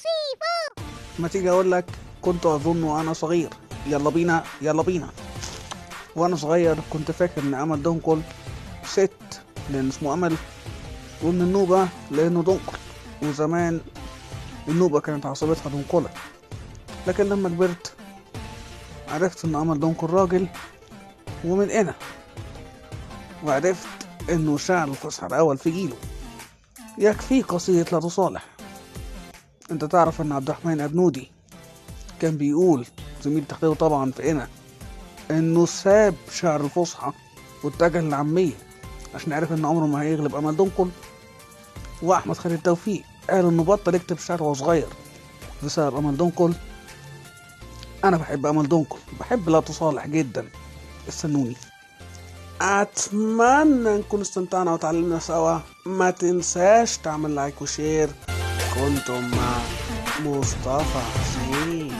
مصيبة. ما تيجي اقول لك كنت اظن وانا صغير. يلا بينا يلا بينا. وانا صغير كنت فاكر ان امل دنقل ست لان اسمه امل، وان النوبة لانه دنقل، وزمان النوبة كانت عاصمتها دنقلة. لكن لما كبرت عرفت ان امل دنقل راجل ومن هنا، وعرفت انه شاعر الفصحى الاول في جيله. يكفي قصيدة لا تصالح. انت تعرف ان عبد الرحمن ابنودي كان بيقول، زميل تحقيقه طبعا في هنا، انه ساب شعر الفصحى واتجه للعامية عشان عرف ان عمره ما هيغلب امل دنقل. واحمد خالد توفيق قال انه بطل يكتب شعر وهو صغير بسبب امل دنقل. انا بحب امل دنقل، بحب لا تصالح جدا. استنوني. اتمنى نكون استمتعنا وتعلمنا سوا. ما تنساش تعمل لايك وشير. كنتم مع مصطفى حسين.